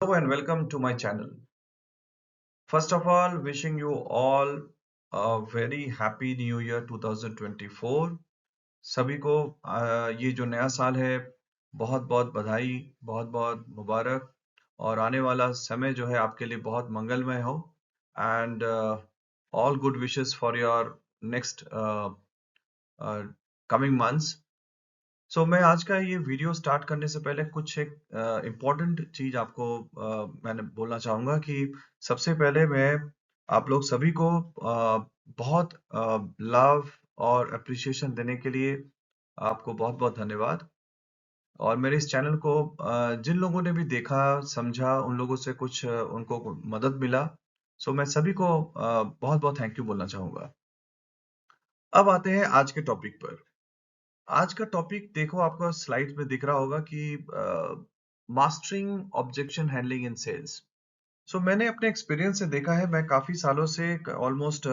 Hello and welcome to my channel. First of all, wishing you all a very happy New Year 2024. सभी को ये जो नया साल है बहुत बहुत बधाई, बहुत बहुत मुबारक और आने वाला समय जो है आपके लिए बहुत मंगलमय हो and all good wishes for your next coming months. मैं आज का ये वीडियो स्टार्ट करने से पहले कुछ एक इम्पोर्टेंट चीज आपको मैंने बोलना चाहूंगा कि सबसे पहले मैं आप लोग सभी को बहुत लव और अप्रिसिएशन देने के लिए आपको बहुत बहुत धन्यवाद. और मेरे इस चैनल को जिन लोगों ने भी देखा समझा उन लोगों से कुछ उनको मदद मिला, मैं सभी को बहुत बहुत थैंक यू बोलना चाहूंगा. अब आते हैं आज के टॉपिक पर. आज का टॉपिक देखो आपको स्लाइड में दिख रहा होगा कि mastering objection handling in sales. मैंने अपने एक्सपीरियंस से देखा है, मैं काफी सालों से ऑलमोस्ट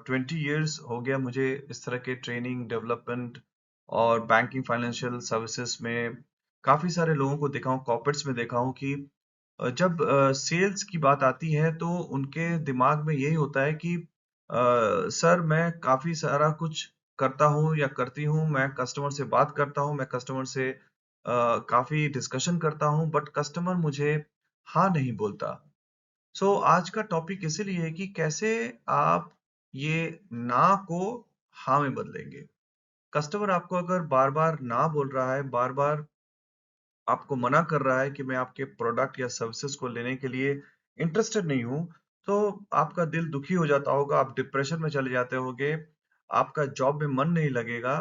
20 इयर्स हो गया मुझे इस तरह के ट्रेनिंग डेवलपमेंट और बैंकिंग फाइनेंशियल सर्विसेज में काफी सारे लोगों को देखा हूँ, कॉर्पोरेट्स में देखा हूँ कि जब सेल्स की बात आती है तो उनके दिमाग में यही होता है कि सर मैं काफी सारा कुछ करता हूँ या करती हूँ, मैं कस्टमर से बात करता हूँ, मैं कस्टमर से काफी डिस्कशन करता हूँ, बट कस्टमर मुझे हाँ नहीं बोलता. आज का टॉपिक इसीलिए है कि कैसे आप ये ना को हाँ में बदलेंगे. कस्टमर आपको अगर बार बार ना बोल रहा है, बार बार आपको मना कर रहा है कि मैं आपके प्रोडक्ट या सर्विसेज को लेने के लिए इंटरेस्टेड नहीं हूं, तो आपका दिल दुखी हो जाता होगा, आप डिप्रेशन में चले जाते होगे, आपका जॉब में मन नहीं लगेगा,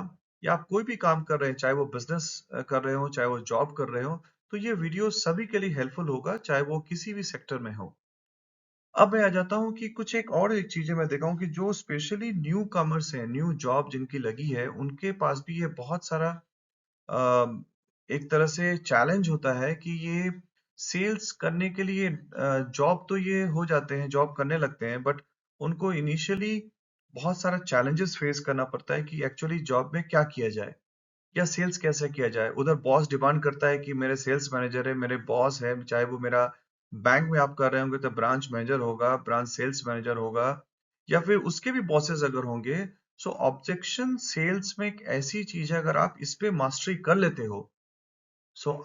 या आप कोई भी काम कर रहे हैं, चाहे वो बिजनेस कर रहे हो, चाहे वो जॉब कर रहे हो, तो ये वीडियो सभी के लिए हेल्पफुल होगा, चाहे वो किसी भी सेक्टर में हो. अब मैं आ जाता हूँ कि कुछ एक चीजें मैं देखा हूँ कि जो स्पेशली न्यू कमर्स हैं, न्यू जॉब जिनकी लगी है, उनके पास भी ये बहुत सारा अ, एक तरह से चैलेंज होता है कि ये सेल्स करने के लिए जॉब तो ये हो जाते हैं, जॉब करने लगते हैं, बट उनको इनिशियली बहुत सारा चैलेंजेस फेस करना पड़ता है कि एक्चुअली जॉब में क्या किया जाए या सेल्स कैसे किया जाए. उधर बॉस डिमांड करता है कि मेरे सेल्स मैनेजर है, मेरे बॉस है, चाहे वो मेरा बैंक में आप कर रहे होंगे तो ब्रांच मैनेजर होगा, ब्रांच सेल्स मैनेजर होगा, या फिर उसके भी बॉसेस अगर होंगे. ऑब्जेक्शन सेल्स में एक ऐसी चीज है, अगर आप इस पे मास्टरी कर लेते हो,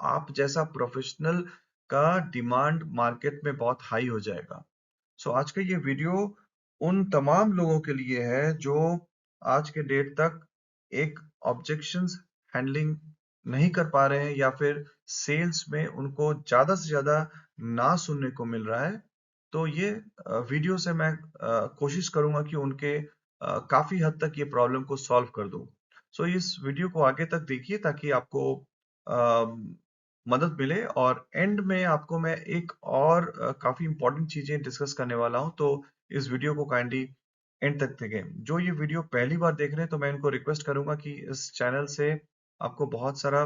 आप जैसा प्रोफेशनल का डिमांड मार्केट में बहुत हाई हो जाएगा. आज का ये वीडियो उन तमाम लोगों के लिए है जो आज के डेट तक एक ऑब्जेक्शंस हैंडलिंग नहीं कर पा रहे हैं, या फिर सेल्स में उनको ज्यादा से ज्यादा ना सुनने को मिल रहा है. तो ये वीडियो से मैं कोशिश करूंगा कि उनके काफी हद तक ये प्रॉब्लम को सॉल्व कर दूं. इस वीडियो को आगे तक देखिए ताकि आपको मदद मिले, और एंड में आपको मैं एक और काफी इंपॉर्टेंट चीजें डिस्कस करने वाला हूं. तो इस वीडियो को काइंडली एंड तक देखें. जो ये वीडियो पहली बार देख रहे हैं तो मैं इनको रिक्वेस्ट करूंगा कि इस चैनल से आपको बहुत सारा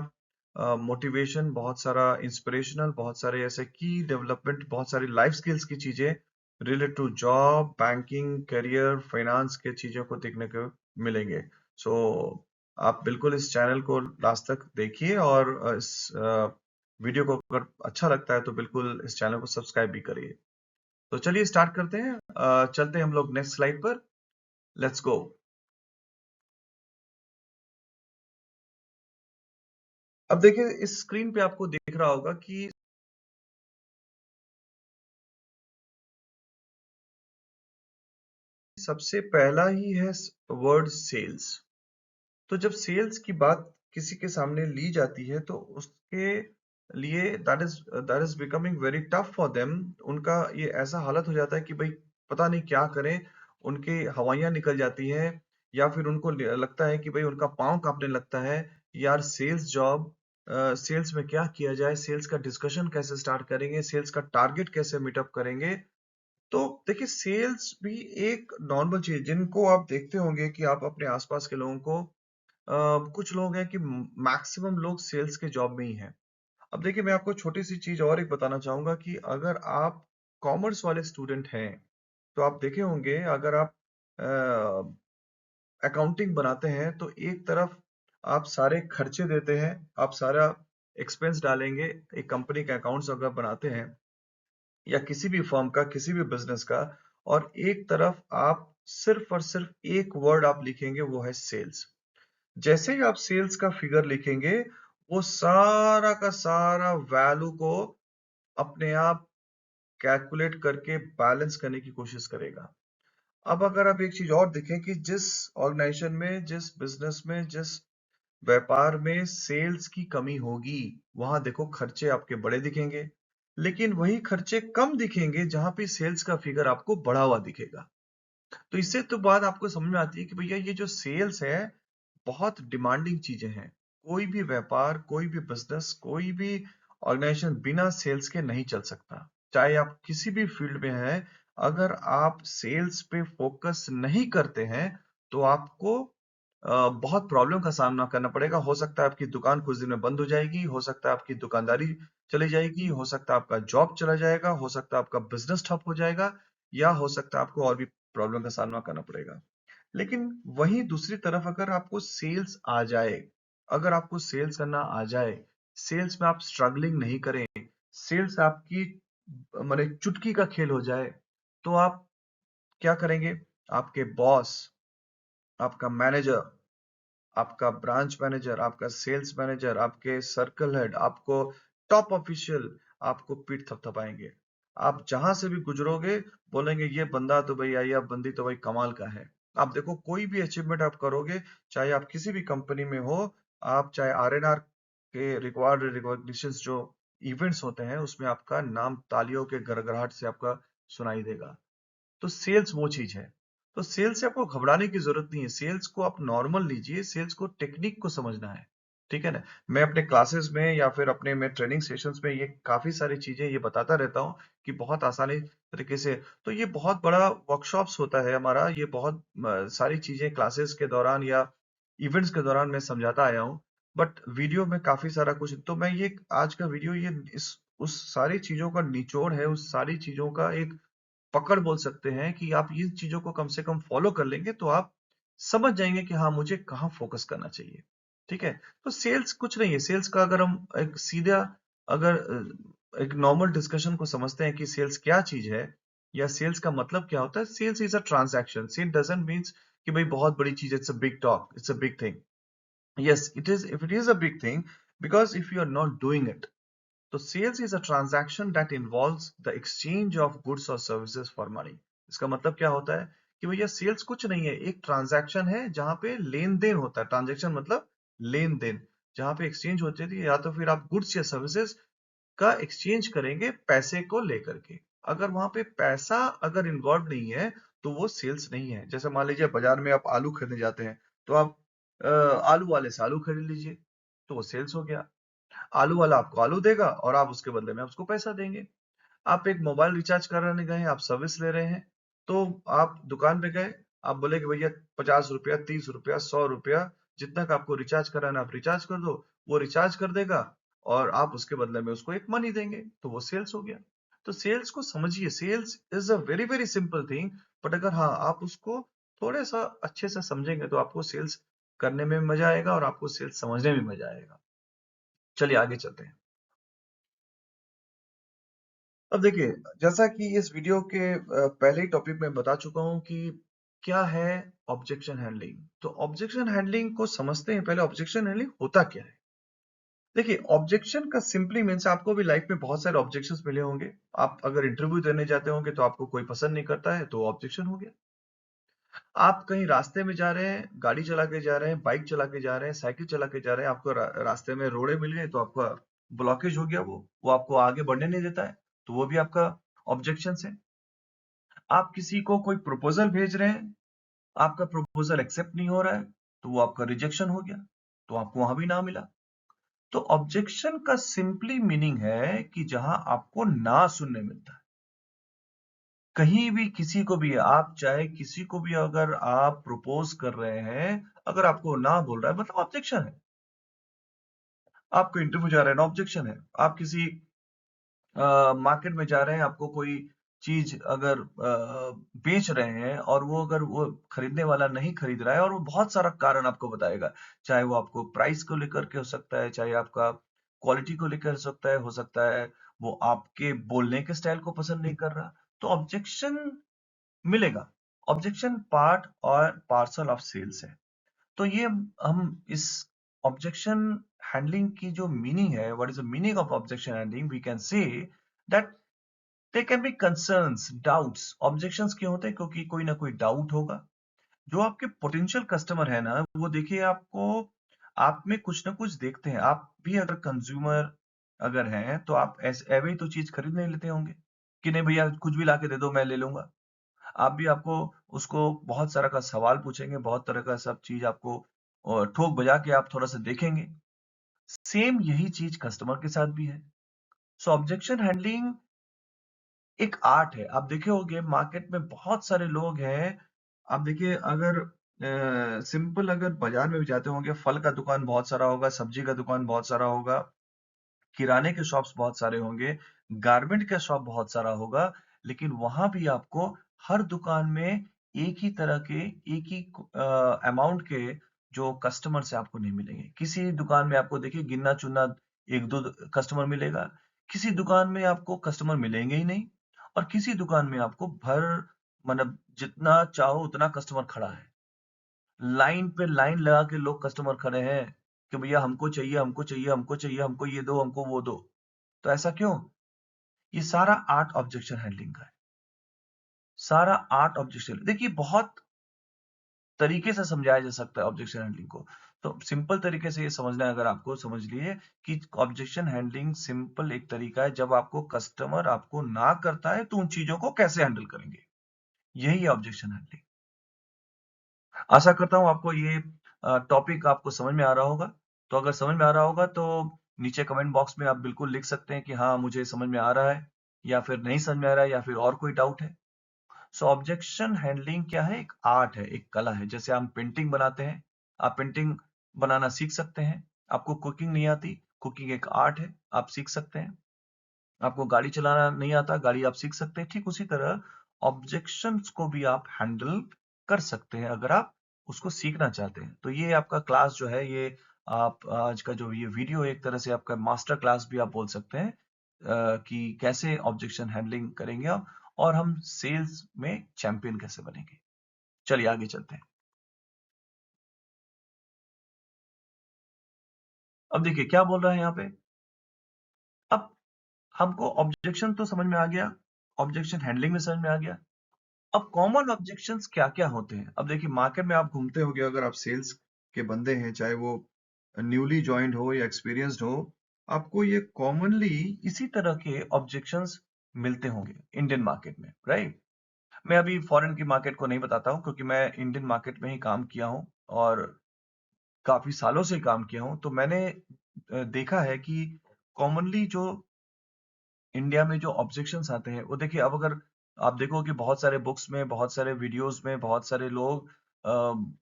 मोटिवेशन, बहुत सारा इंस्पिरेशनल, बहुत सारे ऐसे की डेवलपमेंट, बहुत सारी लाइफ स्किल्स की चीजें related to job, banking, career, finance के चीजों को देखने को मिलेंगे. सो आप बिल्कुल इस चैनल को लास्ट तक देखिए, और इस वीडियो को अगर अच्छा लगता है तो बिल्कुल इस चैनल को सब्सक्राइब भी करिए. तो चलिए स्टार्ट करते हैं. चलते हैं हम लोग नेक्स्ट स्लाइड पर. Let's go. अब देखिए इस स्क्रीन पे आपको दिख रहा होगा कि सबसे पहला ही है वर्ड सेल्स. तो जब सेल्स की बात किसी के सामने ली जाती है तो उसके लिए that is becoming very tough for them. उनका ये ऐसा हालत हो जाता है कि भाई पता नहीं क्या करें, उनकी हवाइयां निकल जाती हैं, या फिर उनको लगता है कि भाई उनका पाँव कांपने लगता है. यार सेल्स जॉब, सेल्स में क्या किया जाए, सेल्स का डिस्कशन कैसे स्टार्ट करेंगे, सेल्स का टारगेट कैसे मीटअप करेंगे. तो देखिए सेल्स भी एक नॉर्मल चीज, जिनको आप देखते होंगे कि आप अपने आसपास के लोगों को कुछ लोग हैं कि मैक्सिमम लोग सेल्स के जॉब में ही हैं. अब देखिए मैं आपको छोटी सी चीज और एक बताना चाहूंगा कि अगर आप कॉमर्स वाले स्टूडेंट हैं तो आप देखे होंगे, अगर आप अकाउंटिंग बनाते हैं तो एक तरफ आप सारे खर्चे देते हैं, आप सारा एक्सपेंस डालेंगे. एक कंपनी के अकाउंट्स अगर बनाते हैं या किसी भी फर्म का, किसी भी बिजनेस का, और एक तरफ आप सिर्फ और सिर्फ एक वर्ड आप लिखेंगे, वो है सेल्स। जैसे ही आप सेल्स का फिगर लिखेंगे, वो सारा का सारा वैल्यू को अपने आप कैलकुलेट करके बैलेंस करने की कोशिश करेगा। अब अगर आप एक चीज और देखें कि जिस ऑर्गेनाइजेशन में, जिस बिजनेस में, जिस व्यापार में सेल्स की कमी होगी, वहां देखो खर्चे आपके बड़े दिखेंगे, लेकिन वही खर्चे कम दिखेंगे जहां पे सेल्स का फिगर आपको बढ़ा हुआ दिखेगा। तो इससे तो बात आपको समझ में आती है कि भैया ये जो सेल्स है, बहुत डिमांडिंग चीजें हैं। कोई भी व्यापार, कोई भी बिजनेस, कोई भी ऑर्गेनाइजेशन बिना सेल्स के नहीं चल सकता। चाहे आप किसी भी फील्ड में हैं, अगर आप सेल्स पे फोकस नहीं करते हैं, तो आपको बहुत प्रॉब्लम का सामना करना पड़ेगा। हो सकता है आपकी दुकान कुछ दिन में बंद हो जाएगी, हो सकता है आपकी दुकानदारी चली जाएगी, हो सकता है आपका जॉब चला जाएगा, हो सकता है आपका बिजनेस ठप हो जाएगा, या हो सकता है आपको और भी प्रॉब्लम का सामना करना पड़ेगा। लेकिन वहीं दूसरी तरफ अगर आपको सेल्स आ जाए, अगर आपको सेल्स करना आ जाए, सेल्स में आप स्ट्रगलिंग नहीं करें, सेल्स आपकी माने चुटकी का खेल हो जाए, तो आप क्या करेंगे? आपके बॉस, आपका मैनेजर, आपका ब्रांच मैनेजर, आपका सेल्स मैनेजर, आपके सर्कल हेड, आपको टॉप ऑफिशियल आपको पीठ थपथपाएंगे। आप जहां से भी गुजरोगे, बोलेंगे ये बंदा तो भैया, या बंदी तो भाई कमाल का है। आप देखो कोई भी अचीवमेंट आप करोगे, चाहे आप किसी भी कंपनी में हो, आप चाहे आरएनआर के रिक्वायर्ड रिकॉग्निशन जो इवेंट्स होते हैं, उसमें आपका नाम तालियों के गड़गड़ाहट से आपका सुनाई देगा। तो सेल्स वो चीज है। तो सेल्स से आपको घबराने की जरूरत नहीं है, सेल्स को आप नॉर्मल लीजिए, सेल्स को टेक्निक को समझना है। ठीक है ना? मैं अपने क्लासेस में या फिर अपने में ट्रेनिंग सेशंस में ये काफी सारी चीजें ये बताता रहता हूँ कि बहुत आसानी तरीके से। तो ये बहुत बड़ा वर्कशॉप्स होता है हमारा, ये बहुत सारी चीजें क्लासेस के दौरान या इवेंट्स के दौरान मैं समझाता आया हूँ। बट वीडियो में काफी सारा कुछ, तो मैं ये आज का वीडियो ये इस उस सारी चीजों का निचोड़ है, उस सारी चीजों का एक पकड़ बोल सकते हैं कि आप इन चीजों को कम से कम फॉलो कर लेंगे, तो आप समझ जाएंगे कि हाँ, मुझे कहाँ फोकस करना चाहिए। ठीक है? तो सेल्स कुछ नहीं है। सेल्स का अगर हम एक सीधा, अगर एक नॉर्मल डिस्कशन को समझते हैं कि सेल्स क्या चीज है या सेल्स का मतलब क्या होता है। Sales is a transaction. Sale doesn't means कि भाई बहुत बड़ी चीज है, it's a big talk, it's a big thing. Yes it is, if it is a big thing, because if you are not doing it. तो sales is a transaction that involves the exchange of goods और services for money. इसका मतलब क्या होता है कि भैया sales कुछ नहीं है, एक ट्रांजैक्शन है जहां पे लेन देन होता है। ट्रांजैक्शन मतलब लेन देन, जहां पे एक्सचेंज होती है, या तो फिर आप गुड्स या सर्विसेज का एक्सचेंज करेंगे पैसे को लेकर के। अगर वहां पे पैसा अगर इन्वॉल्व नहीं है, तो वो सेल्स नहीं है। जैसे मान लीजिए बाजार में आप आलू खरीदने जाते हैं, तो आप आलू वाले से आलू खरीद लीजिए, तो वो सेल्स हो गया। आलू वाला आपको आलू देगा और आप उसके बदले में उसको पैसा देंगे। आप एक मोबाइल रिचार्ज कराने गए हैं, आप सर्विस ले रहे हैं, तो आप दुकान पे गए, आप बोले कि भैया 50 रुपया, 30 रुपया, 100 रुपया, जितना का आपको रिचार्ज कराना आप रिचार्ज कर दो। वो रिचार्ज कर देगा और आप उसके बदले में उसको एक मनी देंगे, तो वो सेल्स हो गया। तो सेल्स को समझिए, sales is a very very simple thing. But अगर हाँ, आप उसको थोड़े सा अच्छे से समझेंगे, तो आपको सेल्स करने में भी मजा आएगा और आपको सेल्स समझने में भी मजा आएगा। चलिए आगे चलते हैं। अब देखिए, जैसा कि इस वीडियो के पहले ही टॉपिक में बता चुका हूं कि क्या है ऑब्जेक्शन हैंडलिंग। तो ऑब्जेक्शन हैंडलिंग को समझते हैं। पहले ऑब्जेक्शन हैंडलिंग होता क्या है? देखिए, ऑब्जेक्शन का सिंपली मीन्स, आपको भी लाइफ में बहुत सारे ऑब्जेक्शंस मिले होंगे। आप अगर इंटरव्यू देने जाते होंगे तो आपको कोई पसंद नहीं करता है, तो ऑब्जेक्शन हो गया। आप कहीं रास्ते में जा रहे हैं, गाड़ी चला के जा रहे हैं, बाइक चला के जा रहे हैं, साइकिल चला के जा रहे हैं, आपको रास्ते में रोड़े मिल गए, तो आपका ब्लॉकेज हो गया। वो आपको आगे बढ़ने नहीं देता है, तो वो भी आपका ऑब्जेक्शन है। आप किसी को कोई प्रपोजल भेज रहे हैं, आपका प्रपोजल एक्सेप्ट नहीं हो रहा है, तो वो आपका रिजेक्शन हो गया, तो आपको वहां भी ना मिला। तो ऑब्जेक्शन का सिंपली मीनिंग है कि जहां आपको ना सुनने मिलता है। कहीं भी किसी को भी, आप चाहे किसी को भी अगर आप प्रपोज कर रहे हैं, अगर आपको ना बोल रहा है, मतलब ऑब्जेक्शन है। आपको इंटरव्यू जा रहे हैं ना, ऑब्जेक्शन है। आप किसी मार्केट में जा रहे हैं, आपको कोई चीज अगर बेच रहे हैं और वो अगर वो खरीदने वाला नहीं खरीद रहा है, और वो बहुत सारा कारण आपको बताएगा, चाहे वो आपको प्राइस को लेकर के हो सकता है, चाहे आपका क्वालिटी को लेकर हो सकता है, वो आपके बोलने के स्टाइल को पसंद नहीं कर रहा, तो ऑब्जेक्शन मिलेगा। ऑब्जेक्शन पार्ट और पार्सल ऑफ सेल्स है। तो ये हम इस ऑब्जेक्शन हैंडलिंग की जो मीनिंग है, what is the meaning of objection handling, we can say that they can be concerns, doubts. Objections क्यों होते हैं? क्योंकि कोई ना कोई डाउट होगा। जो आपके पोटेंशियल कस्टमर है ना, वो देखिए आपको, आप में कुछ ना कुछ देखते हैं। आप भी अगर कंज्यूमर अगर हैं तो आप ऐसे एवे ही तो चीज खरीद नहीं लेते होंगे कि नहीं भैया कुछ भी लाके दे दो मैं ले लूंगा। आप भी आपको उसको बहुत सारा का सवाल पूछेंगे, बहुत तरह का सब चीज आपको ठोक बजा के आप थोड़ा सा देखेंगे। सेम यही चीज कस्टमर के साथ भी है। सो ऑब्जेक्शन हैंडलिंग एक आर्ट है। आप देखे होंगे मार्केट में बहुत सारे लोग हैं। आप देखिए अगर सिंपल अगर बाजार में भी जाते होंगे, फल का दुकान बहुत सारा होगा, सब्जी का दुकान बहुत सारा होगा, किराने के शॉप्स बहुत सारे होंगे, गारमेंट का शॉप बहुत सारा होगा, लेकिन वहां भी आपको हर दुकान में एक ही तरह के, एक ही अमाउंट के जो कस्टमर से आपको नहीं मिलेंगे। किसी दुकान में आपको देखिए गिनना चुनना एक दो कस्टमर मिलेगा, किसी दुकान में आपको कस्टमर मिलेंगे ही नहीं, और किसी दुकान में आपको भर मतलब जितना चाहो उतना कस्टमर खड़ा है। लाइन पे लाइन लगा के लोग कस्टमर खड़े हैं कि भैया हमको चाहिए, हमको चाहिए, हमको चाहिए, हमको ये दो, हमको वो दो। तो ऐसा क्यों? ये सारा आर्ट ऑब्जेक्शन हैंडलिंग का है। सारा आर्ट ऑब्जेक्शन, देखिए बहुत तरीके से समझाया जा सकता है ऑब्जेक्शन हैंडलिंग को। तो सिंपल तरीके से ये समझना है अगर आपको, समझ लिए कि ऑब्जेक्शन हैंडलिंग सिंपल एक तरीका है, जब आपको कस्टमर आपको ना करता है तो उन चीजों को कैसे हैंडल करेंगे, यही है ऑब्जेक्शन हैंडलिंग। आशा करता हूँ आपको ये टॉपिक आपको समझ में आ रहा होगा। तो अगर समझ में आ रहा होगा तो नीचे कमेंट बॉक्स में आप बिल्कुल लिख सकते हैं कि हाँ मुझे समझ में आ रहा है, या फिर नहीं समझ में आ रहा है, या फिर और कोई डाउट है। सो ऑब्जेक्शन हैंडलिंग क्या है? एक आर्ट है, एक कला है। जैसे हम पेंटिंग बनाते हैं, आप पेंटिंग बनाना सीख सकते हैं। आपको कुकिंग नहीं आती, कुकिंग एक आर्ट है, आप सीख सकते हैं। आपको गाड़ी चलाना नहीं आता, गाड़ी आप सीख सकते हैं। ठीक उसी तरह ऑब्जेक्शंस को भी आप हैंडल कर सकते हैं अगर आप उसको सीखना चाहते हैं। तो ये आपका क्लास जो है, ये आप आज का जो ये वीडियो एक तरह से आपका मास्टर क्लास भी आप बोल सकते हैं, कि कैसे ऑब्जेक्शन हैंडलिंग करेंगे आप, और हम सेल्स में चैंपियन कैसे बनेंगे। चलिए आगे चलते हैं। अब देखिए क्या बोल रहा है यहाँ पे। अब हमको ऑब्जेक्शन तो समझ में आ गया, ऑब्जेक्शन हैंडलिंग में समझ में आ गया। अब कॉमन ऑब्जेक्शंस क्या क्या होते हैं? अब देखिए मार्केट में आप घूमते होंगे, अगर आप सेल्स के बंदे हैं, चाहे वो न्यूली ज्वाइंड हो या एक्सपीरियंस्ड हो, आपको ये कॉमनली इसी तरह के ऑब्जेक्शंस मिलते होंगे इंडियन मार्केट में, राइट? मैं अभी फॉरेन की मार्केट को नहीं बताता हूं, क्योंकि मैं इंडियन मार्केट में ही काम किया हूं और काफी सालों से काम किया हूं। तो मैंने देखा है कि कॉमनली जो इंडिया में जो ऑब्जेक्शंस आते हैं, वो देखिए, अब अगर आप देखो कि बहुत सारे बुक्स में, बहुत सारे वीडियोस में, बहुत सारे लोग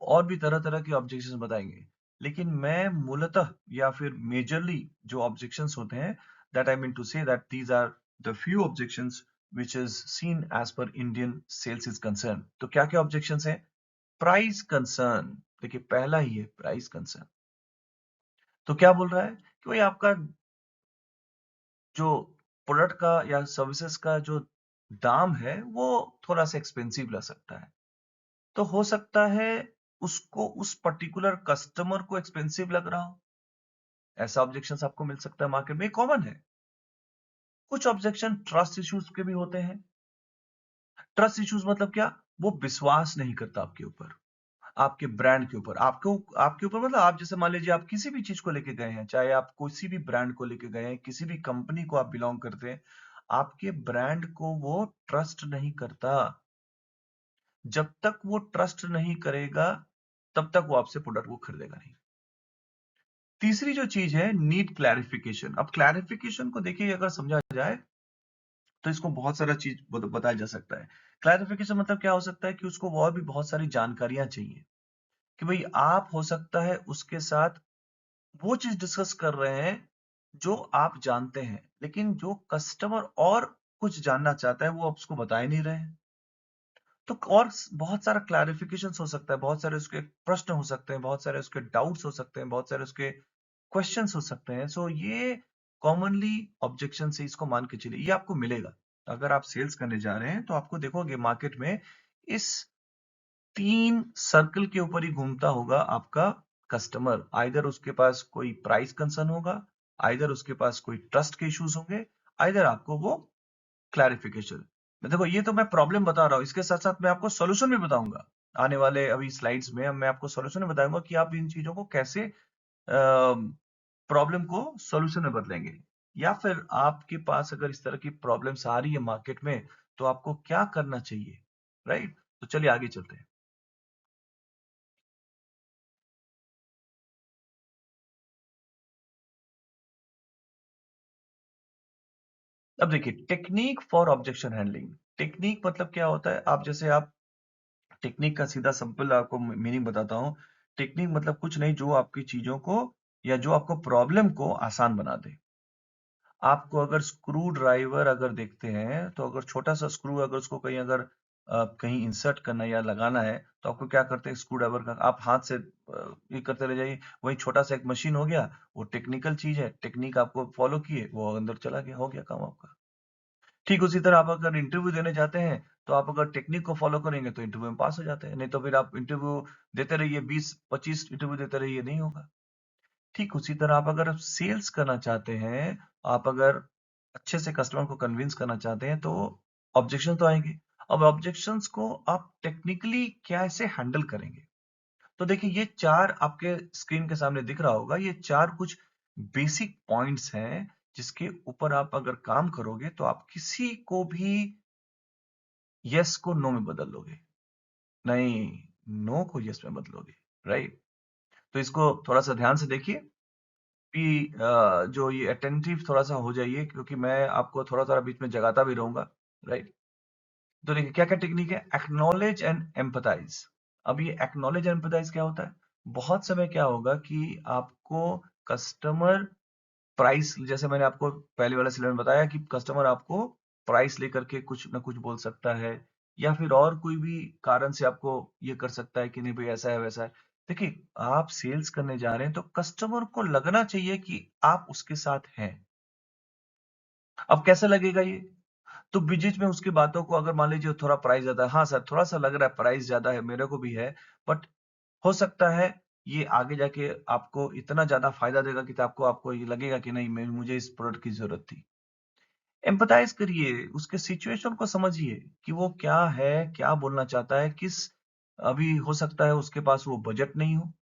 और भी तरह तरह के ऑब्जेक्शंस बताएंगे, लेकिन मैं मूलतः या फिर मेजरली जो ऑब्जेक्शंस होते हैं, that I mean to say that these are the few objections which is seen as per Indian sales is concerned। तो क्या क्या ऑब्जेक्शंस हैं? प्राइस कंसर्न, देखिए पहला ही है प्राइस कंसर्न। तो क्या बोल रहा है कि भाई आपका जो प्रोडक्ट का या सर्विसेज का जो दाम है वो थोड़ा सा एक्सपेंसिव लग सकता है। तो हो सकता है उसको, उस पर्टिकुलर कस्टमर को एक्सपेंसिव लग रहा हो। ऐसा ऑब्जेक्शन आपको मिल सकता है, मार्केट में कॉमन है। कुछ ऑब्जेक्शन ट्रस्ट इश्यूज के भी होते हैं। ट्रस्ट इश्यूज मतलब क्या? वो विश्वास नहीं करता आपके ऊपर, आपके ब्रांड के ऊपर। आपको, आपके ऊपर मतलब आप जैसे मान लीजिए आप किसी भी चीज को लेके गए हैं, चाहे आप किसी भी ब्रांड को लेके गए हैं, किसी भी कंपनी को आप बिलोंग करते हैं, आपके ब्रांड को वो ट्रस्ट नहीं करता। जब तक वो ट्रस्ट नहीं करेगा तब तक वो आपसे प्रोडक्ट को खरीदेगा नहीं। तीसरी जो चीज है, नीड क्लैरिफिकेशन। अब क्लैरिफिकेशन को देखिए अगर समझा जाए तो इसको बहुत सारा चीज बताया जा सकता है। क्लैरिफिकेशन मतलब क्या हो सकता है कि उसको और भी बहुत सारी जानकारियां चाहिए, कि भाई आप हो सकता है उसके साथ वो चीज डिस्कस कर रहे हैं जो आप जानते हैं, लेकिन जो कस्टमर और कुछ जानना चाहता है वो आप उसको बता ही नहीं रहे हैं। तो और बहुत सारा क्लैरिफिकेशन हो सकता है, बहुत सारे उसके प्रश्न हो सकते हैं, बहुत सारे उसके डाउट्स हो सकते हैं, बहुत सारे उसके क्वेश्चंस हो सकते हैं। सो ये कॉमनली ऑब्जेक्शन से इसको मान के चलिए, ये आपको मिलेगा। अगर आप सेल्स करने जा रहे हैं तो आपको देखोगे मार्केट में इस 3 सर्कल के ऊपर ही घूमता होगा आपका कस्टमर। आइदर उसके पास कोई प्राइस कंसर्न होगा, आइदर उसके पास कोई ट्रस्ट के इश्यूज होंगे, आइदर आपको वो क्लैरिफिकेशन। देखो ये तो मैं प्रॉब्लम बता रहा हूँ, इसके साथ साथ मैं आपको सॉल्यूशन भी बताऊंगा। आने वाले अभी स्लाइड्स में मैं आपको सॉल्यूशन भी बताऊंगा कि आप इन चीजों को कैसे प्रॉब्लम को सॉल्यूशन में बदलेंगे। या फिर आपके पास अगर इस तरह की प्रॉब्लम्स आ रही है मार्केट में तो आपको क्या करना चाहिए, राइट? तो चलिए आगे चलते हैं। अब देखिए, technique for objection handling. Technique मतलब क्या होता है? आप जैसे आप टेक्निक का सीधा सिंपल आपको मीनिंग बताता हूँ। टेक्निक मतलब कुछ नहीं जो आपकी चीजों को या जो आपको प्रॉब्लम को आसान बना दे। आपको अगर स्क्रू ड्राइवर अगर देखते हैं तो अगर छोटा सा स्क्रू अगर उसको कहीं अगर कहीं इंसर्ट करना या लगाना है तो आपको क्या करते हैं? स्क्रू ड्राइवर का आप हाथ से ये करते रह जाइए। वही छोटा सा एक मशीन हो गया, वो टेक्निकल चीज है, टेक्निक आपको फॉलो किए, वो अंदर चला गया, हो गया काम आपका। ठीक उसी तरह आप अगर इंटरव्यू देने जाते हैं तो आप अगर टेक्निक को फॉलो करेंगे तो इंटरव्यू में पास हो जाते हैं, नहीं तो फिर आप इंटरव्यू देते रहिए, 20-25 इंटरव्यू देते रहिए, नहीं होगा। ठीक उसी तरह आप अगर सेल्स करना चाहते हैं, आप अगर अच्छे से कस्टमर को कन्विंस करना चाहते हैं तो ऑब्जेक्शन तो आएंगे। अब ऑब्जेक्शंस को आप टेक्निकली कैसे हैंडल करेंगे? तो देखिए ये 4 आपके स्क्रीन के सामने दिख रहा होगा, ये 4 कुछ बेसिक पॉइंट्स हैं जिसके ऊपर आप अगर काम करोगे तो आप किसी को भी यस को नो में बदल लोगे। नहीं, नो को यस में बदलोगे, राइट? तो इसको थोड़ा सा ध्यान से देखिए कि जो ये अटेंटिव थोड़ा सा हो जाइए, क्योंकि मैं आपको थोड़ा थोड़ा बीच में जगाता भी रहूंगा, राइट? तो देखिए क्या क्या टेक्निक है। Acknowledge and empathise. अब ये एक्नॉलेज एंड एम्पथाइज क्या होता है? बहुत समय क्या होगा कि आपको कस्टमर प्राइस, जैसे मैंने आपको पहले वाला स्लाइड में बताया कि कस्टमर आपको प्राइस लेकर के कुछ ना कुछ बोल सकता है, या फिर और कोई भी कारण से आपको ये कर सकता है कि नहीं भाई ऐसा है वैसा है। देखिए, आप सेल्स करने जा रहे हैं तो कस्टमर को लगना चाहिए कि आप उसके साथ हैं। अब कैसे लगेगा ये? तो बीच में उसकी बातों को अगर मान लीजिए थोड़ा प्राइस ज्यादा है, हाँ सर थोड़ा सा लग रहा है प्राइस ज्यादा है, मेरे को भी है, बट हो सकता है ये आगे जाके आपको इतना ज्यादा फायदा देगा कि आपको आपको ये लगेगा कि नहीं मुझे इस प्रोडक्ट की जरूरत थी। एम्पथाइज करिए, उसके सिचुएशन को समझिए कि वो क्या है, क्या बोलना चाहता है, किस अभी हो सकता है उसके पास वो बजट नहीं हो,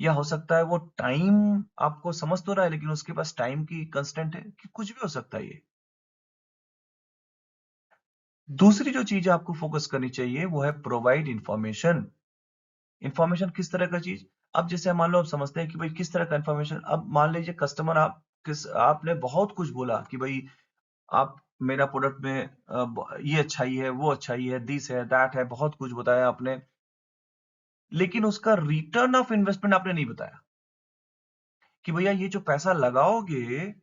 या हो सकता है वो टाइम आपको समझ तो रहा है लेकिन उसके पास टाइम की कंस्टेंट है, कि कुछ भी हो सकता है ये। दूसरी जो चीज आपको फोकस करनी चाहिए वो है प्रोवाइड इंफॉर्मेशन। इंफॉर्मेशन किस तरह का चीज? अब जैसे मान लो आप समझते हैं कि भाई किस तरह का इंफॉर्मेशन। अब मान लीजिए कस्टमर आप किस आपने बहुत कुछ बोला कि भाई आप मेरा प्रोडक्ट में ये अच्छाई है, वो अच्छाई है, दिस है, दैट है, बहुत कुछ बताया आपने, लेकिन उसका रिटर्न ऑफ इन्वेस्टमेंट आपने नहीं बताया कि भैया ये जो पैसा लगाओगे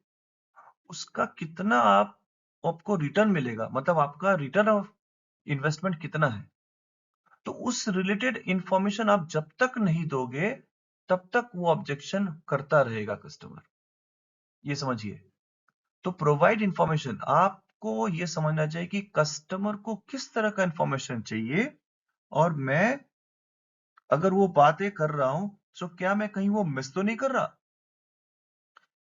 उसका कितना आपको रिटर्न मिलेगा, मतलब आपका रिटर्न ऑफ इन्वेस्टमेंट कितना है। तो उस रिलेटेड इंफॉर्मेशन आप जब तक नहीं दोगे तब तक वो ऑब्जेक्शन करता रहेगा कस्टमर, ये समझिए। तो प्रोवाइड इंफॉर्मेशन, आपको ये समझना चाहिए कि कस्टमर को किस तरह का इंफॉर्मेशन चाहिए, और मैं अगर वो बातें कर रहा हूं तो क्या मैं कहीं वो मिस तो नहीं कर रहा?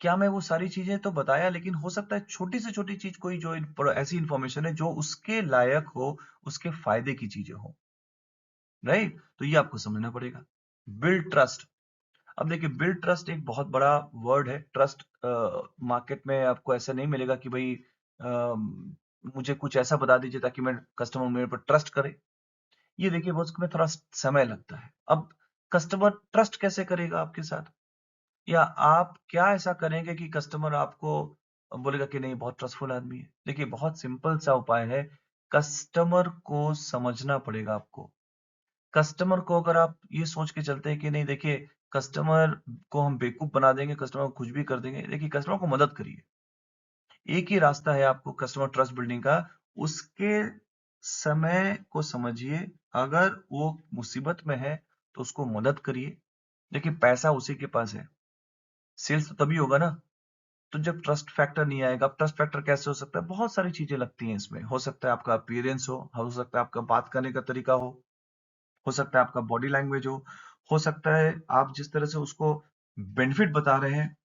क्या मैं वो सारी चीजें तो बताया, लेकिन हो सकता है छोटी से छोटी चीज कोई जो ऐसी इंफॉर्मेशन है जो उसके लायक हो, उसके फायदे की चीजें हो, राइट? तो ये आपको समझना पड़ेगा। Build trust. अब देखिए, बिल्ड ट्रस्ट एक बहुत बड़ा वर्ड है। ट्रस्ट मार्केट में आपको ऐसा नहीं मिलेगा कि भाई मुझे कुछ ऐसा बता दीजिए ताकि मैं कस्टमर मेरे पर ट्रस्ट करे। ये देखिए वो उसमें थोड़ा समय लगता है। अब कस्टमर ट्रस्ट कैसे करेगा आपके साथ, या आप क्या ऐसा करेंगे कि कस्टमर आपको बोलेगा कि नहीं बहुत ट्रस्टफुल आदमी है? देखिए बहुत सिंपल सा उपाय है। कस्टमर को समझना पड़ेगा आपको। कस्टमर को अगर आप ये सोच के चलते हैं कि नहीं देखिए कस्टमर को हम बेवकूफ बना देंगे, कस्टमर को कुछ भी कर देंगे, देखिए कस्टमर को मदद करिए। एक ही रास्ता है आपको कस्टमर ट्रस्ट बिल्डिंग का, उसके समय को समझिए। अगर वो मुसीबत में है तो उसको मदद करिए। देखिए पैसा उसी के पास है, सेल्स तो तभी होगा ना तो जब ट्रस्ट फैक्टर नहीं आएगा, ट्रस्ट फैक्टर कैसे हो सकता है? बहुत सारी चीजें लगती हैं इसमें। हो सकता है आपका अपीयरेंस हो सकता है आपका बात करने का तरीका हो सकता है आपका बॉडी लैंग्वेज हो सकता है आप जिस तरह से उसको बेनिफिट बता रहे हैं,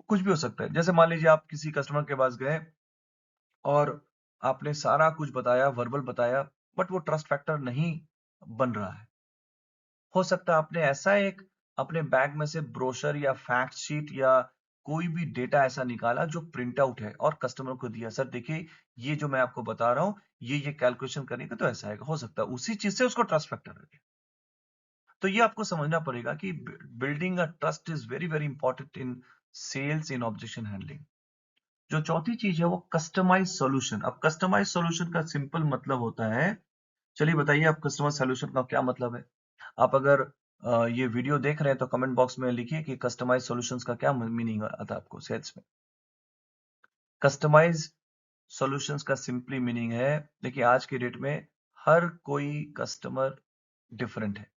कुछ भी हो सकता है। जैसे मान लीजिए आप किसी कस्टमर के पास गए और आपने सारा कुछ बताया, वर्बल बताया, बट वो ट्रस्ट फैक्टर नहीं बन रहा है। हो सकता है आपने ऐसा एक अपने बैग में से ब्रोशर या फैक्ट शीट या कोई भी डेटा ऐसा निकाला जो प्रिंट आउट है और कस्टमर को दिया, सर देखिए ये जो मैं आपको बता रहा हूं ये कैलकुलेशन करेंगे तो ऐसा आएगा। हो सकता है उसी चीज से उसको ट्रस्ट फैक्टर लगे। तो ये आपको समझना पड़ेगा कि building a trust is very very important in sales, in objection handling. जो चौथी चीज है वो कस्टमाइज सॉल्यूशन। अब कस्टमाइज सॉल्यूशन का सिंपल मतलब होता है, चलिए बताइए आप कस्टमाइज सॉल्यूशन का क्या मतलब है। आप अगर ये वीडियो देख रहे हैं तो कमेंट बॉक्स में लिखिए कि कस्टमाइज सॉल्यूशंस का क्या मीनिंग आता है आपको सेल्स में। कस्टमाइज सॉल्यूशंस का सिंपली मीनिंग है, देखिए आज के डेट में हर कोई कस्टमर डिफरेंट है।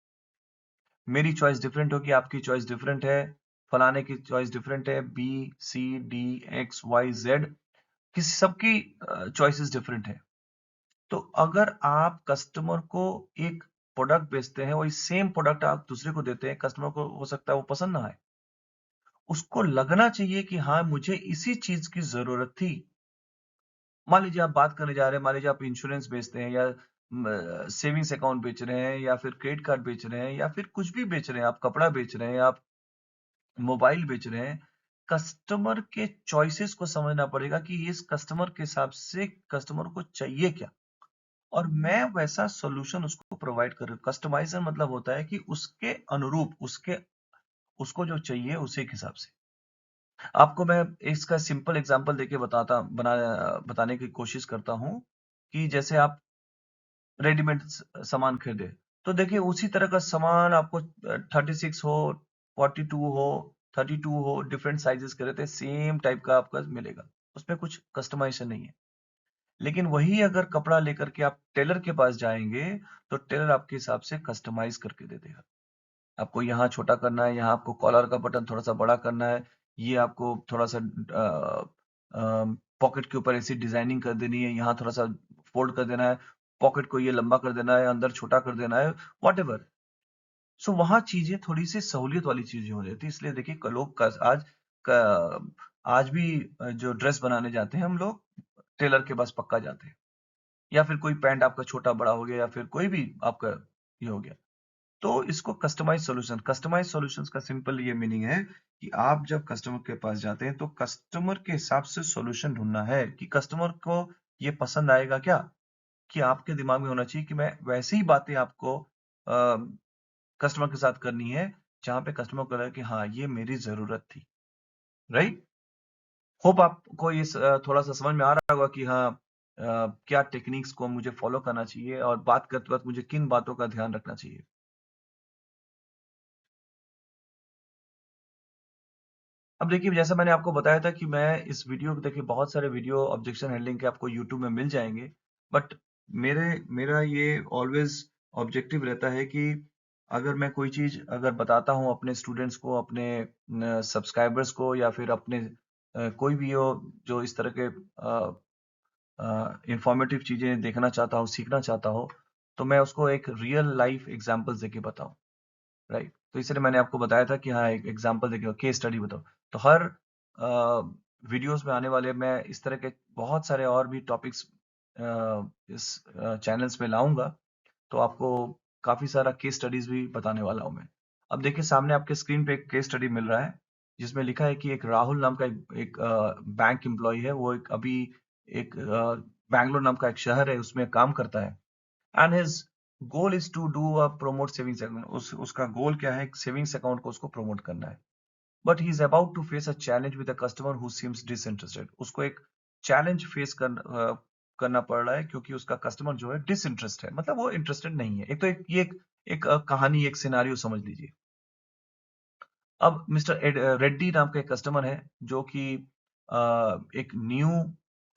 मेरी चॉइस डिफरेंट होगी, आपकी चॉइस डिफरेंट है, फलाने की चॉइस डिफरेंट है, B C D X Y Z, किसी सबकी चॉइसेस डिफरेंट है। तो अगर आप कस्टमर को एक प्रोडक्ट बेचते हैं, वही सेम प्रोडक्ट आप दूसरे को देते हैं, कस्टमर को हो सकता है वो पसंद ना आए। उसको लगना चाहिए कि हाँ मुझे इसी चीज की जरूरत थी। मान लीजिए आप बात करने जा रहे हैं, मान लीजिए आप इंश्योरेंस बेचते हैं या सेविंग्स अकाउंट बेच रहे हैं या फिर क्रेडिट कार्ड बेच रहे हैं या फिर कुछ भी बेच रहे हैं, आप कपड़ा बेच रहे हैं, आप मोबाइल बेच रहे हैं। कस्टमर के चॉइसेस को समझना पड़ेगा कि इस कस्टमर के हिसाब से कस्टमर को चाहिए क्या और मैं वैसा सॉल्यूशन उसको प्रोवाइड कर रहा हूं। कस्टमाइजर मतलब होता है कि उसके अनुरूप उसके उसको जो चाहिए उसी के हिसाब से। आपको मैं इसका सिंपल एग्जांपल देके बताने की कोशिश करता हूं कि जैसे आप रेडीमेड सामान खरीदे, तो देखिए उसी तरह का सामान आपको 36 हो, 42 हो, 32 हो, डिफरेंट साइजेस के रहते हैं, सेम टाइप का आपका मिलेगा, उसमें कुछ कस्टमाइजेशन नहीं है। लेकिन वही अगर कपड़ा लेकर के आप टेलर के पास जाएंगे तो टेलर आपके हिसाब से कस्टमाइज करके दे देगा। आपको यहाँ छोटा करना है, यहाँ आपको कॉलर का बटन थोड़ा सा बड़ा करना है, ये आपको थोड़ा सा पॉकेट के ऊपर ऐसी डिजाइनिंग कर देनी है, यहाँ थोड़ा सा फोल्ड कर देना है, पॉकेट को ये लंबा कर देना है, अंदर छोटा कर देना है, वॉट एवर। सो वहां चीजें थोड़ी सी सहूलियत वाली चीजें हो जाती है। इसलिए देखिए आज भी जो ड्रेस बनाने जाते हैं हम लोग टेलर के पास पक्का जाते हैं, या फिर कोई पैंट आपका छोटा बड़ा हो गया या फिर कोई भी आपका ये हो गया, तो इसको कस्टमाइज सॉल्यूशंस का सिंपल ये मीनिंग है कि आप जब कस्टमर के पास जाते हैं तो कस्टमर के हिसाब से सॉल्यूशन ढूंढना है कि कस्टमर को ये पसंद आएगा क्या, कि आपके दिमाग में होना चाहिए कि मैं वैसी ही बातें आपको कस्टमर के साथ करनी है जहां पे कस्टमर को लगे कि हाँ ये मेरी जरूरत थी। राइट। होप आपको ये थोड़ा सा समझ में आ रहा होगा कि हाँ क्या टेक्निक्स को मुझे फॉलो करना चाहिए और बात करते वक्त मुझे किन बातों का ध्यान रखना चाहिए। अब देखिए जैसा मैंने आपको बताया था कि मैं इस वीडियो को देखिए बहुत सारे वीडियो ऑब्जेक्शन हैंडलिंग के आपको यूट्यूब में मिल जाएंगे, बट मेरे मेरा ये ऑलवेज ऑब्जेक्टिव रहता है कि अगर मैं कोई चीज अगर बताता हूँ अपने स्टूडेंट्स को, अपने सब्सक्राइबर्स को या फिर अपने कोई भी हो जो इस तरह के इंफॉर्मेटिव चीजें देखना चाहता हूँ, सीखना चाहता हो, तो मैं उसको एक रियल लाइफ एग्जांपल्स देके बताऊं। राइट। तो इसलिए मैंने आपको बताया था कि हाँ एक एग्जांपल देके केस स्टडी बताओ। तो हर वीडियोस में आने वाले मैं इस तरह के बहुत सारे और भी टॉपिक्स इस चैनल्स में लाऊंगा, तो आपको काफी सारा केस स्टडीज भी बताने वाला हूं मैं। अब देखिए सामने आपके स्क्रीन पे एक केस स्टडी मिल रहा है जिसमें लिखा है कि एक राहुल नाम का एक बैंक एम्प्लॉय है, वो एक अभी एक बैंगलोर नाम का एक शहर है उसमें काम करता है, and his goal is to do a promote savings account. उसका गोल क्या है, सेविंग्स अकाउंट को उसको प्रमोट करना है, but he is about to face a challenge with a customer who seems disinterested. उसको एक चैलेंज फेस करना पड़ रहा है क्योंकि उसका कस्टमर जो है डिसइंटरेस्ट है, मतलब वो इंटरेस्टेड नहीं है। एक तो एक कहानी, एक सिनारियो समझ लीजिए। अब मिस्टर रेड्डी नाम का एक कस्टमर है जो कि एक न्यू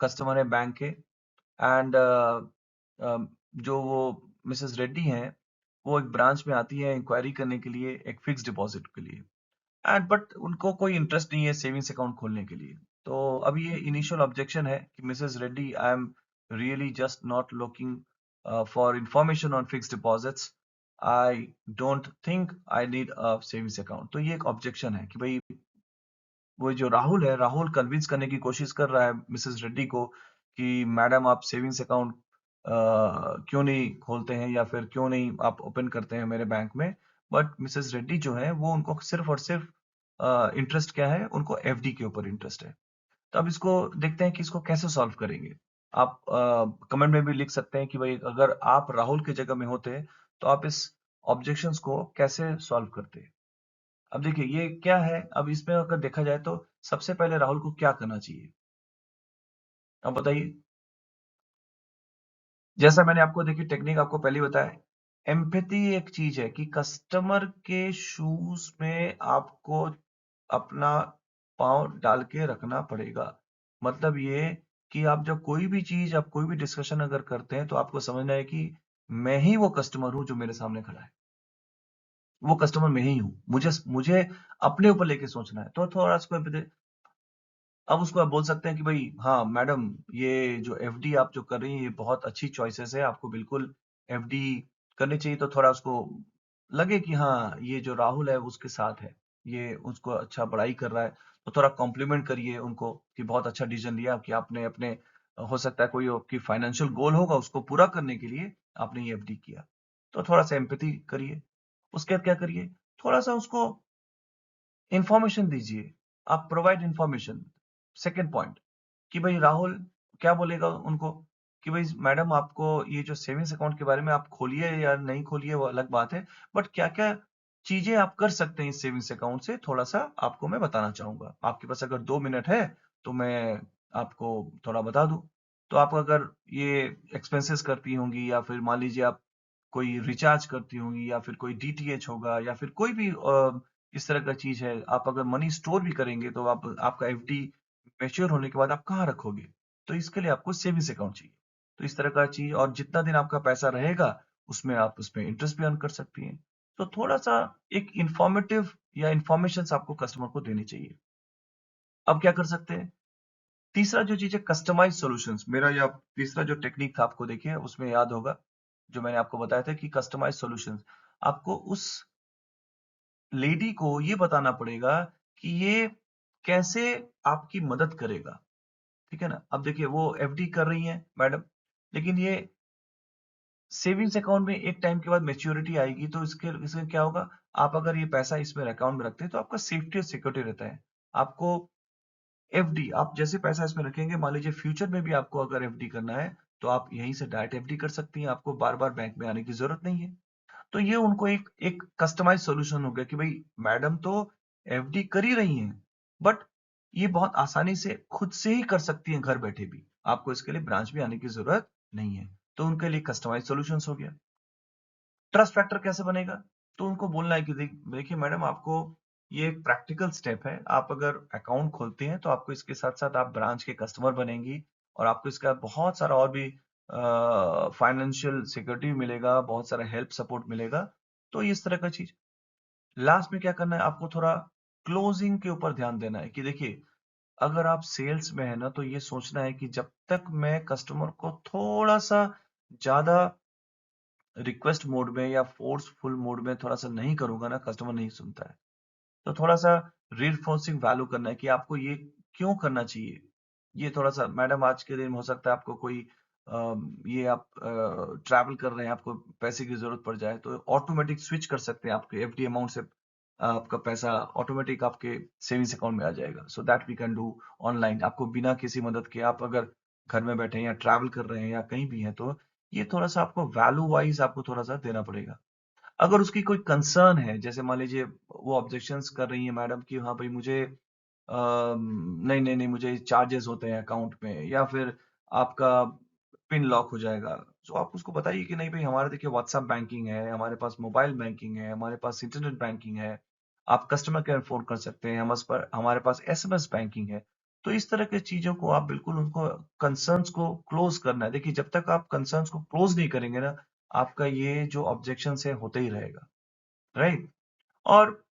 कस्टमर है बैंक के, एंड जो वो मिसेस रेड्डी हैं वो एक ब्रांच में आती है इंक्वायरी करने के लिए एक फिक्स डिपॉजिट के लिए, एंड बट उनको कोई इंटरेस्ट नहीं है सेविंग्स अकाउंट खोलने के लिए। तो अभी ये इनिशियल ऑब्जेक्शन है कि Mrs Reddy, I am really just not looking for information on fixed deposits, I don't think I need a savings account. तो ये एक ऑब्जेक्शन है कि भाई वो जो राहुल है, राहुल कन्विंस करने की कोशिश कर रहा है मिसेस रेड्डी को कि मैडम आप सेविंग्स अकाउंट क्यों नहीं खोलते हैं या फिर क्यों नहीं आप ओपन करते हैं मेरे बैंक में। बट मिसेस रेड्डी जो है वो उनको सिर्फ और सिर्फ इंटरेस्ट क्या है, उनको एफडी के ऊपर इंटरेस्ट है। तो अब इसको देखते हैं कि इसको कैसे सॉल्व करेंगे। आप कमेंट में भी लिख सकते हैं कि भाई अगर आप राहुल की जगह में होते तो आप इस ऑब्जेक्शंस को कैसे सॉल्व करते। अब देखिए ये क्या है, अब इसमें अगर देखा जाए तो सबसे पहले राहुल को क्या करना चाहिए, अब बताइए। जैसा मैंने आपको देखिए टेक्निक आपको पहले ही बताया, एम्पैथी एक चीज है कि कस्टमर के शूज में आपको अपना पाँव डाल के रखना पड़ेगा। मतलब ये कि आप जब कोई भी चीज, आप कोई भी डिस्कशन अगर करते हैं तो आपको समझना है कि मैं ही वो कस्टमर हूं जो मेरे सामने खड़ा है, वो कस्टमर मैं ही हूं। मुझे मुझे अपने ऊपर लेके सोचना है, तो थोड़ा सा अब उसको आप बोल सकते हैं कि भाई हाँ मैडम, ये जो एफडी आप जो कर रही हैं ये बहुत अच्छी चॉइसेस है, आपको बिल्कुल एफडी करनी चाहिए। तो थोड़ा उसको लगे कि हाँ ये जो राहुल है उसके साथ है, ये उसको अच्छा पढ़ाई कर रहा है, तो थोड़ा कॉम्प्लीमेंट करिए उनको कि बहुत अच्छा डिसीजन लिया कि आपने अपने, हो सकता है कोई आपकी फाइनेंशियल गोल होगा उसको पूरा करने के लिए आपने ये एफडी किया। तो थोड़ा सा एम्पैथी करिए। उसके बाद क्या करिए, थोड़ा सा उसको इंफॉर्मेशन दीजिए, आप प्रोवाइड इंफॉर्मेशन। सेकंड पॉइंट कि भाई राहुल क्या बोलेगा उनको कि भाई मैडम आपको ये जो सेविंग्स अकाउंट के बारे में आप खोलिए या नहीं खोलिए वो अलग बात है, बट क्या क्या चीजें आप कर सकते हैं इस सेविंग्स अकाउंट से, थोड़ा सा आपको मैं बताना चाहूंगा। आपके पास अगर 2 मिनट है तो मैं आपको थोड़ा बता दूं। तो आप अगर ये एक्सपेंसेस करती होंगी या फिर मान लीजिए आप कोई रिचार्ज करती होंगी या फिर कोई डीटीएच होगा या फिर कोई भी इस तरह का चीज है, आप अगर मनी स्टोर भी करेंगे तो आप आपका एफडी मैच्योर होने के बाद आप कहाँ रखोगे। तो इसके लिए आपको सेविंग्स अकाउंट चाहिए। तो इस तरह का चीज, और जितना दिन आपका पैसा रहेगा उसमें आप उसमें इंटरेस्ट भी अर्न कर सकती हैं। तो थोड़ा सा एक इंफॉर्मेटिव या इंफॉर्मेशन आपको कस्टमर को देनी चाहिए। अब क्या कर सकते हैं, तीसरा जो चीज है कस्टमाइज सॉल्यूशंस। मेरा या तीसरा जो टेक्निक था आपको देखिए उसमें याद होगा जो मैंने आपको बताया था कि कस्टमाइज सॉल्यूशंस, आपको उस लेडी को ये बताना पड़ेगा कि ये कैसे आपकी मदद करेगा। ठीक है ना। अब देखिए वो एफडी कर रही हैं मैडम, लेकिन ये सेविंग्स अकाउंट में एक टाइम के बाद मैच्योरिटी आएगी, तो इसके इससे क्या होगा, आप अगर ये पैसा इसमें अकाउंट में रखते हैं तो आपका सेफ्टी और सिक्योरिटी रहता है। आपको एफडी, आप जैसे पैसा इसमें रखेंगे, मान लीजिए फ्यूचर में भी आपको अगर एफडी करना है तो आप यहीं से डायरेक्ट एफडी कर सकती हैं, आपको बार बार बैंक में आने की जरूरत नहीं है। तो ये उनको एक एक कस्टमाइज सॉल्यूशन हो गया कि भाई मैडम तो एफडी कर ही रही हैं, बट ये बहुत आसानी से खुद से ही कर सकती हैं घर बैठे भी, आपको इसके लिए ब्रांच भी आने की जरूरत नहीं है। तो उनके लिए कस्टमाइज सॉल्यूशंस हो गया। ट्रस्ट फैक्टर कैसे बनेगा, तो उनको बोलना है कि देखिए मैडम आपको ये एक प्रैक्टिकल स्टेप है, आप अगर अकाउंट खोलते हैं तो आपको इसके साथ साथ आप ब्रांच के कस्टमर बनेंगी और आपको इसका बहुत सारा और भी फाइनेंशियल सिक्योरिटी मिलेगा, बहुत सारा हेल्प सपोर्ट मिलेगा। तो इस तरह का चीज। लास्ट में क्या करना है, आपको थोड़ा क्लोजिंग के ऊपर ध्यान देना है कि देखिए अगर आप सेल्स में है ना तो ये सोचना है कि जब तक मैं कस्टमर को थोड़ा सा ज्यादा रिक्वेस्ट मोड में या फोर्सफुल मोड में थोड़ा सा नहीं करूंगा ना, कस्टमर नहीं सुनता है। तो थोड़ा सा रीइंफोर्सिंग वैल्यू करना है कि आपको ये क्यों करना चाहिए। ये थोड़ा सा मैडम आज के दिन में हो सकता है आपको कोई ये आप ट्रैवल कर रहे हैं, आपको पैसे की जरूरत पड़ जाए तो ऑटोमेटिक स्विच कर सकते हैं, आपके एफडी अमाउंट से आपका पैसा ऑटोमेटिक आपके सेविंग्स अकाउंट में आ जाएगा। So that we can do online, आपको बिना किसी मदद के, आप अगर घर में बैठे हैं या ट्रैवल कर रहे हैं या कहीं भी हैं तो ये थोड़ा सा आपको वैल्यू वाइज आपको थोड़ा सा देना पड़ेगा। अगर उसकी कोई कंसर्न है, जैसे मान लीजिए वो ऑब्जेक्शंस कर रही है मैडम कि हाँ भाई मुझे नहीं नहीं नहीं मुझे चार्जेस होते हैं अकाउंट में या फिर आपका पिन लॉक हो जाएगा, तो आप उसको बताइए कि नहीं भाई हमारे देखिए व्हाट्सएप बैंकिंग है, हमारे पास मोबाइल बैंकिंग है, हमारे पास इंटरनेट बैंकिंग है, आप कस्टमर केयर फोन कर सकते हैं, हमारे पास एसएमएस बैंकिंग है। तो इस तरह की चीजों को आप बिल्कुल उनको कंसर्न्स को क्लोज करना है। देखिए जब तक आप कंसर्न्स को क्लोज नहीं करेंगे ना, आपका ये जो ऑब्जेक्शन है होते ही रहेगा, राइट। और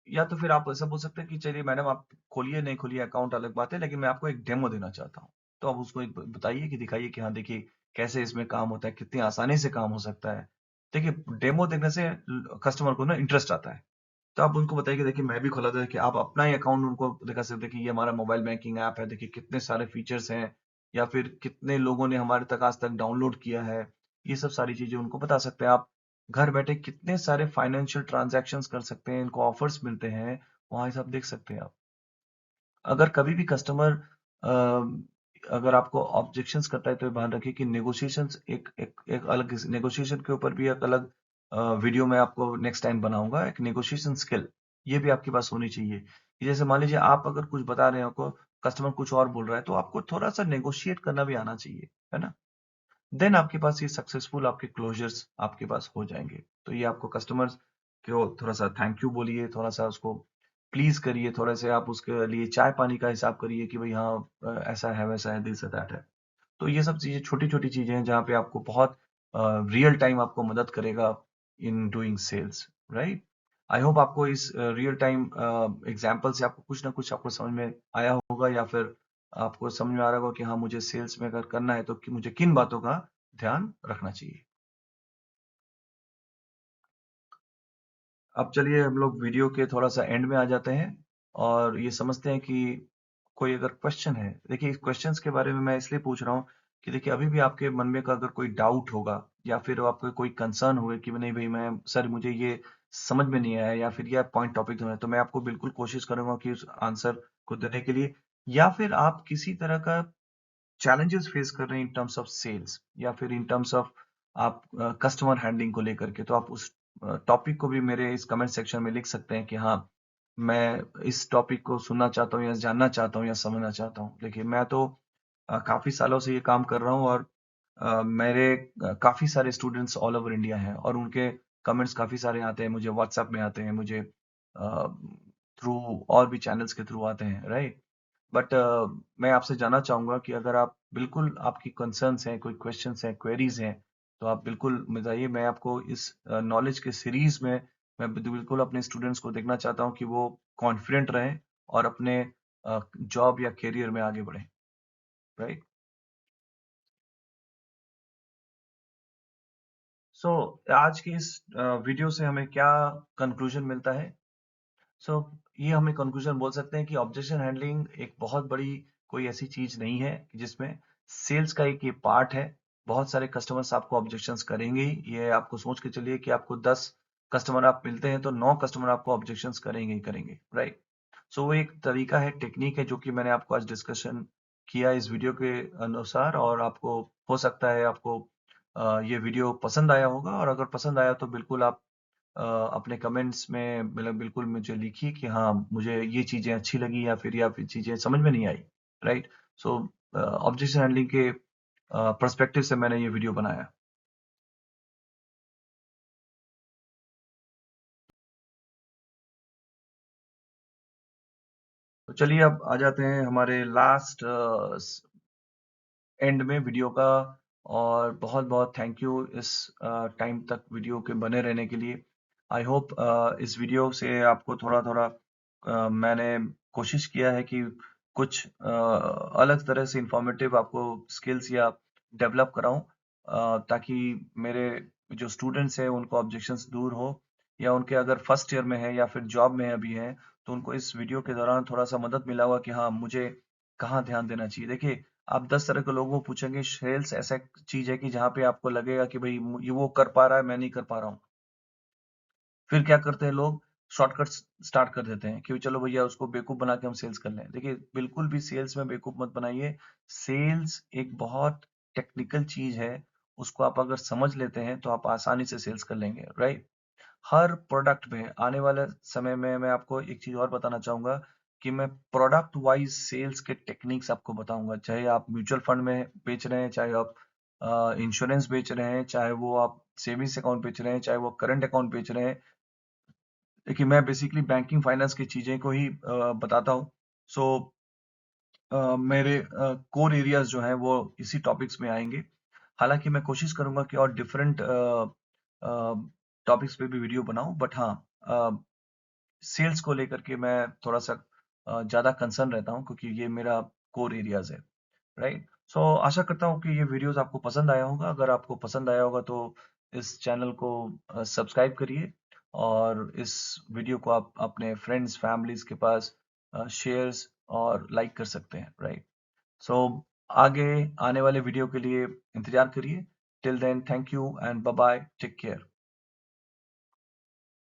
या तो फिर आप ऐसा बोल सकते हैं कि चलिए मैडम आप खोलिए नहीं खोलिए अकाउंट अलग बात है, लेकिन मैं आपको एक डेमो देना चाहता हूँ। तो आप उसको एक बताइए कि दिखाइए कि हाँ देखिए कैसे इसमें काम होता है, कितनी आसानी से काम हो सकता है। देखिए डेमो देखने से कस्टमर को ना इंटरेस्ट आता है। तो आप उनको बताइए कि देखिए मैं भी खोला था कि आप अपना ही अकाउंट उनको दिखा सकते हैं कि ये हमारा मोबाइल बैंकिंग ऐप है, देखिए कितने सारे फीचर्स हैं, या फिर कितने लोगों ने हमारे तक आज तक डाउनलोड किया है। ये सब सारी चीजें उनको बता सकते हैं आप। घर बैठे कितने सारे फाइनेंशियल ट्रांजैक्शंस कर सकते हैं, इनको ऑफर्स मिलते हैं, वहां सब देख सकते हैं आप। अगर कभी भी कस्टमर अगर आपको ऑब्जेक्शंस करता है तो ध्यान रखिए कि नेगोशिएशंस एक अलग नेगोशिएशन के ऊपर भी एक अलग वीडियो मैं आपको नेक्स्ट टाइम बनाऊंगा। एक नेगोशिएशन स्किल ये भी आपके पास होनी चाहिए कि जैसे मान लीजिए आप अगर कुछ बता रहे हो आपको, कस्टमर कुछ और बोल रहा है, तो आपको थोड़ा सा नेगोशिएट करना भी आना चाहिए, है ना। देन आपके पास ये सक्सेसफुल आपके क्लोजर्स आपके पास हो जाएंगे। तो ये आपको कस्टमर्स को थोड़ा सा थैंक यू बोलिए, थोड़ा सा उसको प्लीज करिए, थोड़ा से आप उसके लिए चाय पानी का हिसाब करिए कि भाई हाँ ऐसा है वैसा है दिस दैट है। तो ये सब चीजें छोटी छोटी चीजें हैं जहाँ पे आपको बहुत रियल टाइम आपको मदद करेगा in doing sales, right. I hope आपको इस रियल टाइम एग्जाम्पल से आपको कुछ ना कुछ आपको समझ में आया होगा, या फिर आपको समझ में आ रहा होगा कि हाँ मुझे सेल्स में अगर करना है तो मुझे किन बातों का ध्यान रखना चाहिए। अब चलिए हम लोग वीडियो के थोड़ा सा एंड में आ जाते हैं और ये समझते हैं कि कोई अगर क्वेश्चन है। देखिए इस क्वेश्चंस के बारे में मैं इसलिए पूछ रहा हूँ कि देखिए अभी भी आपके मन में का अगर कोई डाउट होगा या फिर आपको कोई कंसर्न होगा कि नहीं भाई मैं सर मुझे ये समझ में नहीं आया या फिर यह पॉइंट टॉपिक है, तो मैं आपको बिल्कुल कोशिश करूंगा कि उस आंसर को देने के लिए। या फिर आप किसी तरह का चैलेंजेस फेस कर रहे हैं इन टर्म्स ऑफ सेल्स या फिर इन टर्म्स ऑफ आप कस्टमर हैंडलिंग को लेकर के, तो आप उस टॉपिक को भी मेरे इस कमेंट सेक्शन में लिख सकते हैं कि हाँ मैं इस टॉपिक को सुनना चाहता हूँ या जानना चाहता हूँ या समझना चाहता हूँ। देखिए मैं तो काफी सालों से ये काम कर रहा हूँ और मेरे काफी सारे स्टूडेंट्स ऑल ओवर इंडिया हैं और उनके कमेंट्स काफी सारे आते हैं मुझे, व्हाट्सएप में आते हैं मुझे, थ्रू और भी चैनल्स के थ्रू आते हैं, राइट। बट मैं आपसे जानना चाहूंगा कि अगर आप बिल्कुल आपकी कंसर्न्स हैं, कोई क्वेश्चंस हैं, क्वेरीज हैं, तो आप बिल्कुल बताइए। मैं आपको इस नॉलेज के सीरीज में मैं बिल्कुल अपने स्टूडेंट्स को देखना चाहता हूँ कि वो कॉन्फिडेंट रहें और अपने जॉब या करियर में आगे बढ़ें, राइट। सो आज की इस वीडियो से हमें क्या कंक्लूजन मिलता है? सो ये हमें कंक्लूजन बोल सकते हैं कि ऑब्जेक्शन हैंडलिंग एक बहुत बड़ी कोई ऐसी चीज नहीं है जिसमें सेल्स का एक ये पार्ट है। बहुत सारे कस्टमर्स आपको ऑब्जेक्शंस करेंगे ही, ये आपको सोच के चलिए कि आपको 10 कस्टमर आप मिलते हैं तो 9 कस्टमर आपको ऑब्जेक्शंस करेंगे ही करेंगे, राइट। सो वो एक तरीका है, टेक्निक है जो कि मैंने आपको आज डिस्कशन किया इस वीडियो के अनुसार, और आपको हो सकता है आपको ये वीडियो पसंद आया होगा। और अगर पसंद आया तो बिल्कुल आप अपने कमेंट्स में मतलब बिल्कुल मुझे लिखिए कि हाँ मुझे ये चीजें अच्छी लगी या फिर चीजें समझ में नहीं आई, राइट। सो ऑब्जेक्शन हैंडलिंग के पर्सपेक्टिव से मैंने ये वीडियो बनाया। तो चलिए अब आ जाते हैं हमारे लास्ट एंड में वीडियो का। और बहुत बहुत थैंक यू इस टाइम तक वीडियो के बने रहने के लिए। आई होप इस वीडियो से आपको थोड़ा थोड़ा मैंने कोशिश किया है कि कुछ अलग तरह से इंफॉर्मेटिव आपको स्किल्स या डेवलप कराऊं, ताकि मेरे जो स्टूडेंट्स हैं उनको ऑब्जेक्शंस दूर हो, या उनके अगर फर्स्ट ईयर में है या फिर जॉब में अभी हैं तो उनको इस वीडियो के दौरान थोड़ा सा मदद मिला होगा कि हाँ मुझे कहाँ ध्यान देना चाहिए। देखिए आप 10 तरह के लोगों को पूछेंगे, सेल्स ऐसा चीज है कि जहाँ पे आपको लगेगा कि भाई ये वो कर पा रहा है मैं नहीं कर पा रहा हूँ। फिर क्या करते हैं लोग, शॉर्टकट स्टार्ट कर देते हैं कि चलो भैया उसको बेवकूफ बना के हम सेल्स कर लें। देखिए बिल्कुल भी सेल्स में बेवकूफ मत बनाइए। सेल्स एक बहुत टेक्निकल चीज है, उसको आप अगर समझ लेते हैं तो आप आसानी से सेल्स कर लेंगे, राइट। हर प्रोडक्ट में आने वाले समय में मैं आपको एक चीज और बताना चाहूंगा कि मैं प्रोडक्ट वाइज सेल्स के टेक्निक्स आपको बताऊंगा। चाहे आप म्यूचुअल फंड में बेच रहे हैं, चाहे आप इंश्योरेंस बेच रहे हैं, चाहे वो आप सेविंग्स अकाउंट बेच रहे हैं, चाहे वो करंट अकाउंट बेच रहे हैं। देखिए मैं बेसिकली बैंकिंग फाइनेंस की चीजें को ही बताता हूँ। सो मेरे कोर एरियाज जो हैं वो इसी टॉपिक्स में आएंगे। हालांकि मैं कोशिश करूंगा कि और डिफरेंट टॉपिक्स पे भी वीडियो बनाऊं, बट हाँ सेल्स को लेकर के मैं थोड़ा सा ज़्यादा कंसर्न रहता हूँ, क्योंकि ये मेरा कोर एरियाज है, राइट। सो आशा करता हूँ कि ये वीडियोस आपको पसंद आया होगा। अगर आपको पसंद आया होगा तो इस चैनल को सब्सक्राइब करिए, और इस वीडियो को आप अपने फ्रेंड्स फैमिलीज के पास शेयर्स और लाइक कर सकते हैं, राइट। सो आगे आने वाले वीडियो के लिए इंतजार करिए। Till then, thank you and bye bye, take care.